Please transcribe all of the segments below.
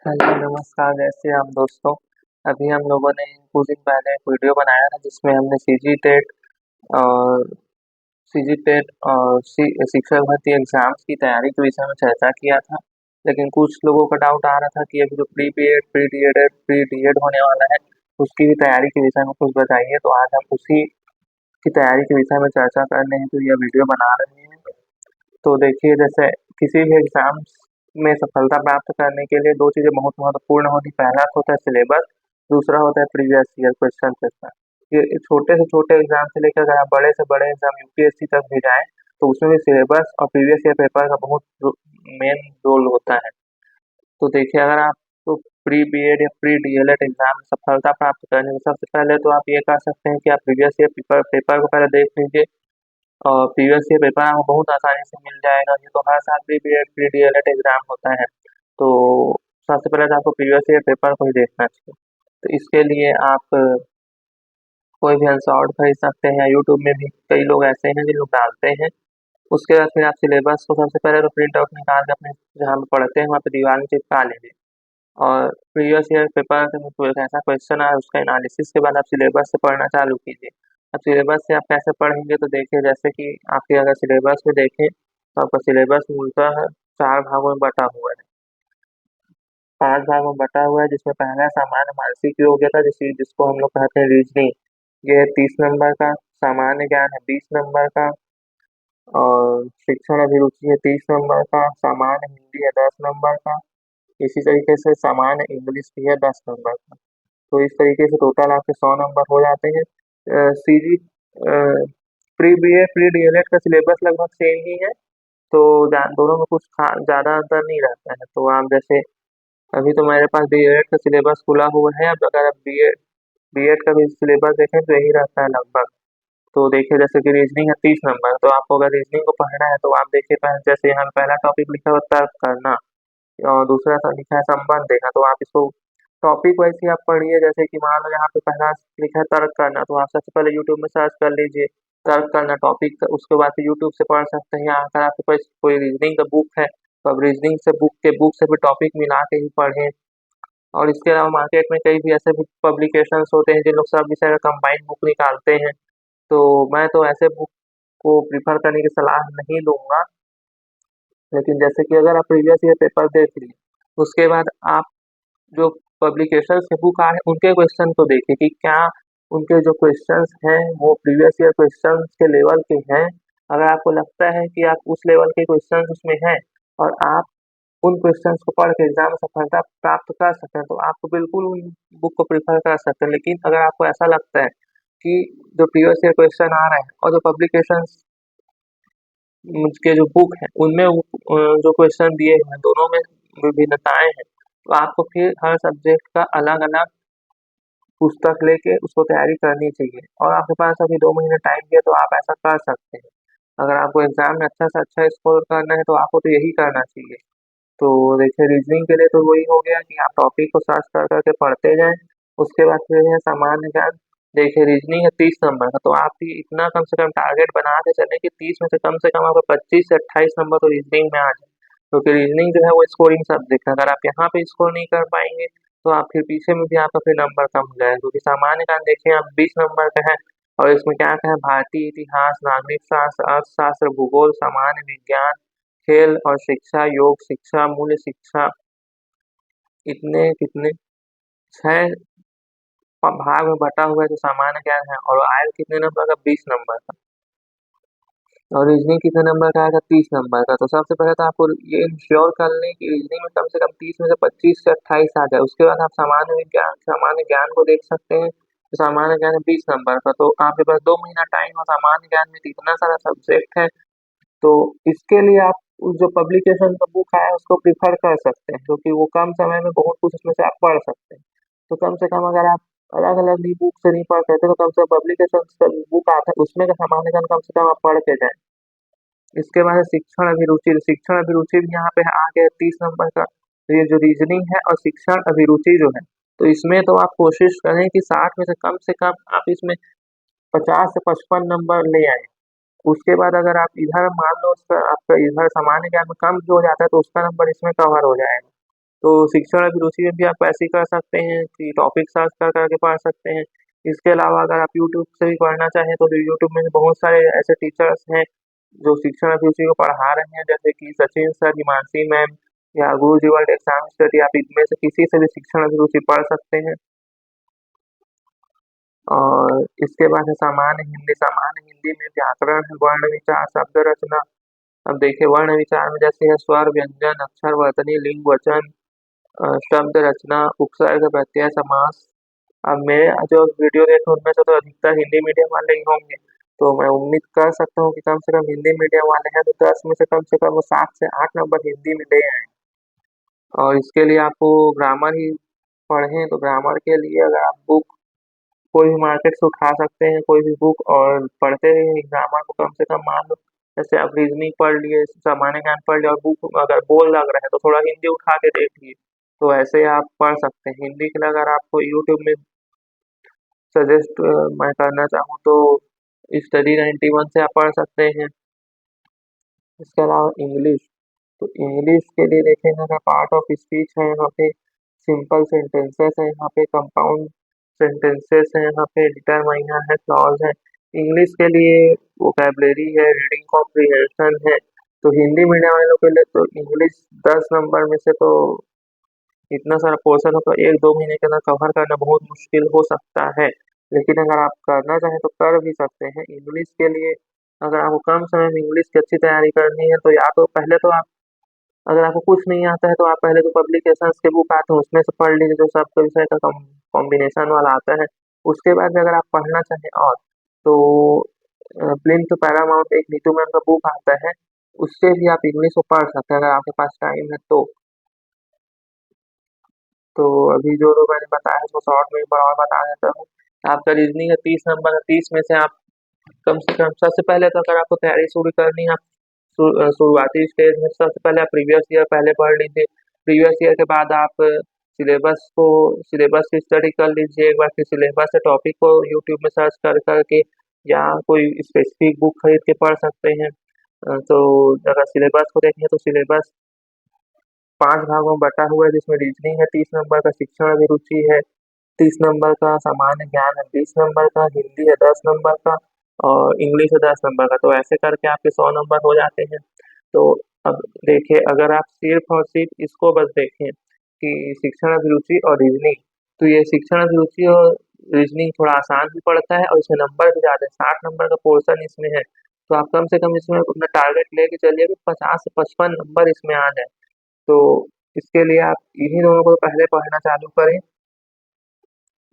Hello नमस्कार, कैसे हैं आप दोस्तों। अभी हम लोगों ने कुछ दिन पहले एक वीडियो बनाया था जिसमें हमने और सीजी टेट और शिक्षक भर्ती एग्जाम्स की तैयारी के विषय में चर्चा किया था। लेकिन कुछ लोगों का डाउट आ रहा था कि अभी जो प्री बीएड प्री डीएड होने वाला है उसकी भी तैयारी के विषय में कुछ बताइए। तो आज हम उसी की तैयारी के विषय में चर्चा करने हेतु यह वीडियो बना रहे हैं। तो देखिए, जैसे किसी भी एग्जाम्स में सफलता प्राप्त करने के लिए दो चीज़ें बहुत महत्वपूर्ण होती। पहला तो होता है सिलेबस, दूसरा होता है प्रीवियस ईयर क्वेश्चन पेपर। ये छोटे से छोटे एग्जाम से लेकर अगर आप बड़े से बड़े एग्जाम यूपीएससी तक भी जाएं तो उसमें भी सिलेबस और प्रीवियस ईयर पेपर का बहुत मेन रोल होता है। तो देखिए, अगर आप तो प्री बीएड या प्री डीएलएड एग्जाम में सफलता प्राप्त करने में सबसे पहले तो आप ये कर सकते हैं कि आप प्रीवियस ईयर पेपर को पहले देख लीजिए। और प्रीवियस ईयर पेपर आपको बहुत आसानी से मिल जाएगा। ये तो हर साल pre BEd pre DElEd exam होता है। तो सबसे पहले तो आपको प्रीवियस ईयर पेपर को ही देखना चाहिए। तो इसके लिए आप कोई भी आंसर खरीद सकते हैं। यूट्यूब में भी कई लोग ऐसे हैं जो लोग डालते हैं। उसके बाद फिर आप सिलेबस को सबसे पहले तो प्रिंट आउट निकाल के अपने जहाँ पे पढ़ते हैं वहाँ पे दीवार में चिपका लीजिए। और प्रीवियस ईयर पेपर का कोई ऐसा क्वेश्चन आया उसका एनालिसिस के बाद आप सिलेबस से पढ़ना चालू कीजिए। अब सिलेबस से आप कैसे पढ़ेंगे, तो देखिए, जैसे कि आपके अगर सिलेबस में देखें तो आपका सिलेबस मूलतः 4 भागों में बटा हुआ है। 5 भागों में बटा हुआ है, जिसमें पहला सामान्य मानसिक योग्यता जिसको हम लोग कहते हैं रीजनिंग, ये 30 नंबर का। सामान्य ज्ञान है 20 नंबर का। और शिक्षण अभिरुचि है 30 नंबर का। सामान्य हिंदी है 10 नंबर का। इसी तरीके से सामान्य इंग्लिश भी है 10 नंबर का। तो इस तरीके से टोटल आपके 100 नंबर हो जाते हैं। CG pre BA pre DElEd का सिलेबस लगभग सेम ही है। तो दोनों में कुछ ज़्यादा अंतर नहीं रहता है। तो आप जैसे अभी तो मेरे पास डीएलएड का सिलेबस खुला हुआ है। अब अगर आप बीएड बीएड का भी सिलेबस देखें तो यही रहता है लगभग। तो देखिए, जैसे कि रीजनिंग है 30 नंबर, तो आपको अगर रीजनिंग को पढ़ना है तो आप देखिए, जैसे यहाँ पहला टॉपिक लिखा हुआ है तर्क करना और दूसरा सा लिखा है संबंध देखना। तो आप इसको टॉपिक वाइज ही आप पढ़िए। जैसे कि मान लो यहाँ पे पहला लिखा है तर्क करना, तो आप सबसे पहले यूट्यूब में सर्च कर लीजिए तर्क करना टॉपिक। उसके बाद फिर यूट्यूब से पढ़ सकते हैं। अगर आपके पास कोई रीजनिंग का बुक है तो आप रीजनिंग से बुक से भी टॉपिक मिला के ही पढ़ें। और इसके अलावा मार्केट में कई भी ऐसे भी पब्लिकेशंस होते हैं जो लोग सब विषय का कंबाइंड बुक निकालते हैं। तो मैं तो ऐसे बुक को प्रिफर करने की सलाह नहीं दूंगा। लेकिन जैसे कि अगर आप प्रीवियस ईयर पेपर देख लिए उसके बाद आप जो पब्लिकेशंस के बुक आ रहे हैं उनके क्वेश्चन को देखिए कि क्या उनके जो क्वेश्चंस हैं वो प्रीवियस ईयर क्वेश्चंस के लेवल के हैं। अगर आपको लगता है कि आप उस लेवल के क्वेश्चंस उसमें हैं और आप उन क्वेश्चंस को पढ़ के एग्जाम में सफलता प्राप्त कर सकते हैं तो आप बिल्कुल उन बुक को प्रेफ़र कर सकते हैं। लेकिन अगर आपको ऐसा लगता है कि जो प्रीवियस ईयर क्वेश्चन आ रहे हैं और जो पब्लिकेशंस के जो बुक हैं उनमें जो क्वेश्चन दिए हुए हैं दोनों में विभिन्नताएँ हैं। तो आपको फिर हर सब्जेक्ट का अलग-अलग पुस्तक लेके उसको तैयारी करनी चाहिए। और आपके पास अभी 2 महीने टाइम है तो आप ऐसा कर सकते हैं। अगर आपको एग्ज़ाम में अच्छा से अच्छा स्कोर करना है तो आपको तो यही करना चाहिए। तो देखिए, रीजनिंग के लिए तो वही हो गया कि आप टॉपिक को सर्च कर के पढ़ते जाएँ। उसके बाद फिर है सामान्य ज्ञान। देखिए, रीजनिंग है 30 नंबर का, तो आप भी इतना कम से कम टारगेट बना के चलें कि 30 में से कम आपको 25 से 28 नंबर तो रीजनिंग में आ जाए। क्योंकि रीजनिंग जो है वो स्कोरिंग सब्जेक्ट है। अगर आप यहाँ पे स्कोर नहीं कर पाएँगे तो आप फिर पीछे में भी आपका फिर नंबर कम हो जाएगा। क्योंकि सामान्य ज्ञान देखिए आप 20 नंबर का है और इसमें क्या-क्या है, भारतीय इतिहास, नागरिक शास्त्र, अर्थशास्त्र, भूगोल, सामान्य विज्ञान, खेल और शिक्षा, योग शिक्षा, मूल्य शिक्षा, इतने कितने 6 भाग में बटा हुआ है जो सामान्य ज्ञान है। और आयल कितने नंबर का, 20 नंबर का। और रीजनिंग कितने नंबर का आएगा, 30 नंबर का। तो सबसे पहले तो आपको ये इंश्योर कर लें कि रीजनिंग में कम से कम 30 में से 25 से 28 आ जाए। उसके बाद आप सामान्य ज्ञान को देख सकते हैं। तो सामान्य ज्ञान है 20 नंबर का, तो आपके पास 2 महीना टाइम और सामान्य ज्ञान में तो इतना सारा सब्जेक्ट है। तो इसके लिए आप उस जो पब्लिकेशन का बुक आया है उसको प्रेफ़र कर सकते हैं, क्योंकि वो कम समय में बहुत कुछ उसमें से आप पढ़ सकते हैं। तो कम से कम अगर आप अलग-अलग भी बुक से नहीं पढ़ सकते तो कम से कम पब्लिकेशंस का बुक आता है उसमें का सामान्य ज्ञान कम से कम आप पढ़ के जाएँ। इसके बाद है शिक्षण अभिरुचि भी यहाँ पे आ गया है 30 नंबर का। तो ये जो रीज़निंग है और शिक्षण अभिरुचि जो है, तो इसमें तो आप कोशिश करें कि 60 में से कम आप इसमें 50 से 55 नंबर ले आएँ। उसके बाद अगर आप इधर मान लो आपका इधर सामान्य ज्ञान में कम भी हो जाता है तो उसका नंबर इसमें कवर हो जाएगा। तो शिक्षण अभिरुचि में भी आप ऐसे ही कर सकते हैं कि टॉपिक सर्च कर करके पढ़ सकते हैं। इसके अलावा अगर आप यूट्यूब से भी पढ़ना चाहें तो यूट्यूब में बहुत सारे ऐसे टीचर्स हैं जो शिक्षण अभिरुचि को पढ़ा रहे हैं, जैसे कि सचिन सर, हिमांशी मैम या गुरुजी वर्ल्ड एग्जाम स्टडी। आप इनमें से किसी से भी शिक्षण अभिरुचि पढ़ सकते हैं। और इसके बाद है सामान्य हिंदी। सामान्य हिंदी में व्याकरण है, वर्ण विचार, शब्द रचना। अब देखिए वर्ण विचार में जैसे है स्वर, व्यंजन, अक्षर, वर्तनी, लिंग, वचन, शब्द रचना, उपसर्ग, प्रत्यय, समास। अब मेरे जो वीडियो देखे उनमें से तो अधिकतर हिंदी मीडियम वाले ही होंगे, तो मैं उम्मीद कर सकता हूँ कि कम से कम हिंदी मीडियम वाले हैं तो 10 में से कम वो 7 से 8 नंबर हिंदी में ले आए। और इसके लिए आपको ग्रामर ही पढ़ें तो ग्रामर के लिए अगर आप बुक कोई भी मार्केट से उठा सकते हैं, कोई भी बुक, और पढ़ते रहिए ग्रामर को। कम से कम मान लो जैसे आप रीजनिंग पढ़ लिए, सामान्य ज्ञान पढ़ लिया और बुक अगर बोर लग रहा है तो थोड़ा हिंदी उठा के देख लिए, तो ऐसे आप पढ़ सकते हैं। हिंदी के लिए अगर आपको यूट्यूब में सजेस्ट मैं करना चाहूँ तो स्टडी 91 से आप पढ़ सकते हैं। इसके अलावा इंग्लिश, तो इंग्लिश के लिए देखेंगे अगर पार्ट ऑफ स्पीच है, यहाँ पे सिंपल सेंटेंसेस है, यहाँ पे कंपाउंड सेंटेंसेस है, यहाँ पे डिटरमाइनर है, क्लॉज है। इंग्लिश के लिए वोकैबुलरी है, रीडिंग कॉम्प्रिहेंशन है। तो हिंदी मीडियम वालों के लिए तो इंग्लिश 10 नंबर में से तो इतना सारा पोर्शन हो तो 1-2 महीने के अंदर कवर करना बहुत मुश्किल हो सकता है। लेकिन अगर आप करना चाहें तो कर भी सकते हैं। इंग्लिश के लिए अगर आपको कम समय में इंग्लिश की अच्छी तैयारी करनी है तो या तो पहले तो आप, अगर आपको कुछ नहीं आता है तो आप पहले तो पब्लिकेशंस के बुक आते हैं उसमें से पढ़ लीजिए, जो सबके विषय का कॉम्बिनेशन वाला आता है। उसके बाद में अगर आप पढ़ना चाहें और तो ब्लिंक टू पैरामाउंट एक नीतू मैम का बुक आता है, उससे भी आप इंग्लिश को पढ़ सकते हैं अगर आपके पास टाइम है तो। तो अभी जो मैंने बताया उसको शॉर्ट में एक बार और बता देता हूँ। आपका रीजनिंग है 30 नंबर है, 30 में से आप कम से कम सबसे पहले तो अगर आपको तैयारी शुरू करनी है, आप शुरुआती स्टेज में सबसे पहले आप प्रीवियस ईयर पहले पढ़ लीजिए। प्रीवियस ईयर के बाद आप सिलेबस की स्टडी कर लीजिए एक बार, फिर सिलेबस से टॉपिक को यूट्यूब में सर्च कर करके या कोई स्पेसिफिक बुक खरीद के पढ़ सकते हैं। तो अगर सिलेबस को देखें तो सिलेबस 5 भागों में बटा हुआ है, जिसमें रीजनिंग है 30 नंबर का, शिक्षण अभिरुचि है 30 नंबर का, सामान्य ज्ञान है 20 नंबर का, हिंदी है 10 नंबर का और इंग्लिश है 10 नंबर का। तो ऐसे करके आपके 100 नंबर हो जाते हैं। तो अब देखिए अगर आप सिर्फ और सिर्फ इसको बस देखें कि शिक्षण अभिरुचि और रीजनिंग, तो ये शिक्षण अभिरुचि और रीजनिंग थोड़ा आसान भी पड़ता है और इसमें नंबर भी ज़्यादा है, 60 नंबर का पोर्शन इसमें है। तो आप कम से कम इसमें अपना टारगेट लेके चलिए कि 50 से 55 नंबर इसमें आ जाए। तो इसके लिए आप इन्हीं दोनों को पहले पढ़ना चालू करें।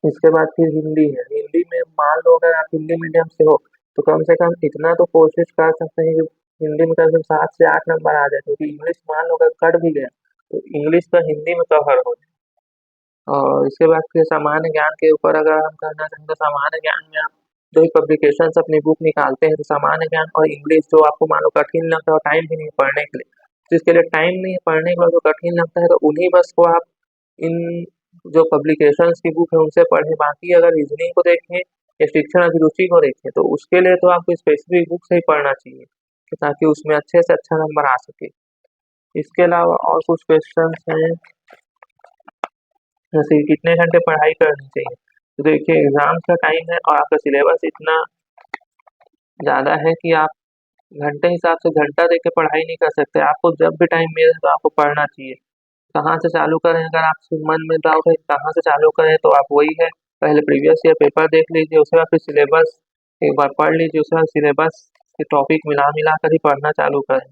इसके बाद फिर हिंदी है। हिंदी में मान लो अगर आप हिंदी मीडियम से हो तो कम से कम इतना तो कोशिश कर सकते हैं कि हिंदी में कम से कम 7 से 8 नंबर आ जाए, क्योंकि इंग्लिश मान लो अगर कट भी गया तो इंग्लिश का हिंदी में कवर हो जाए। और इसके बाद फिर सामान्य ज्ञान के ऊपर अगर हम करना चाहें तो सामान्य ज्ञान में आप जो ही पब्लिकेशंस अपनी बुक निकालते हैं तो सामान्य ज्ञान और इंग्लिश जो आपको मान लो कठिन लगता है और टाइम भी नहीं है पढ़ने के लिए, जिसके लिए टाइम नहीं है पढ़ने के बाद जो कठिन लगता है तो उन्हीं बस को आप इन जो पब्लिकेशंस की बुक है उनसे पढ़ें। बाकी अगर रीजनिंग को देखें या शिक्षण अभिरुचि को देखें तो उसके लिए तो आपको स्पेसिफिक बुक से ही पढ़ना चाहिए कि ताकि उसमें अच्छे से अच्छा नंबर आ सके। इसके अलावा और कुछ क्वेश्चन हैं, जैसे कि कितने घंटे पढ़ाई करनी चाहिए। तो देखिए एग्जाम का टाइम है और आपका सिलेबस इतना ज़्यादा है कि आप घंटे हिसाब से घंटा देके पढ़ाई नहीं कर सकते। आपको जब भी टाइम मिले तो आपको पढ़ना चाहिए। कहाँ से चालू करें, अगर आपके मन में डाउट है कहाँ से चालू करें तो आप वही है, पहले प्रीवियस ईयर पेपर देख लीजिए, उसके बाद फिर सिलेबस एक बार पढ़ लीजिए, उसके बाद सिलेबस के टॉपिक मिला मिला कर ही पढ़ना चालू करें।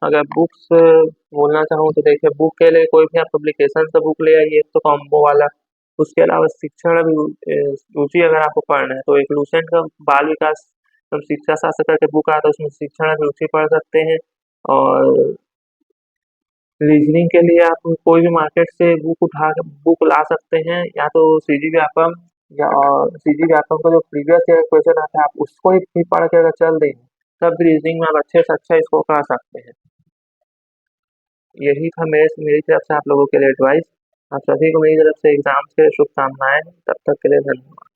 अगर बुक्स बोलना चाहूँ तो देखिए बुक के लिए कोई भी आप पब्लिकेशन से बुक ले आइए, एक तो कॉम्बो वाला। उसके अलावा शिक्षण रुचि अगर आपको पढ़ना है तो एक लूसेंट का बाल विकास शिक्षा शास्त्र करके बुक आता है, उसमें शिक्षण अभिरुचि पढ़ सकते हैं। और रीजनिंग के लिए आप कोई भी मार्केट से बुक ला सकते हैं, या तो सीजी व्यापम या सीजी व्यापम का जो प्रीवियस ईयर क्वेश्चन आता है आप उसको ही पढ़ के अगर चल देंगे तब भी रीजनिंग में आप अच्छे से अच्छा इसको कर सकते हैं। यही था मेरी तरफ से आप लोगों के लिए एडवाइस। आप सभी को मेरी तरफ से एग्जाम्स के शुभकामनाएं। तब तक के लिए धन्यवाद।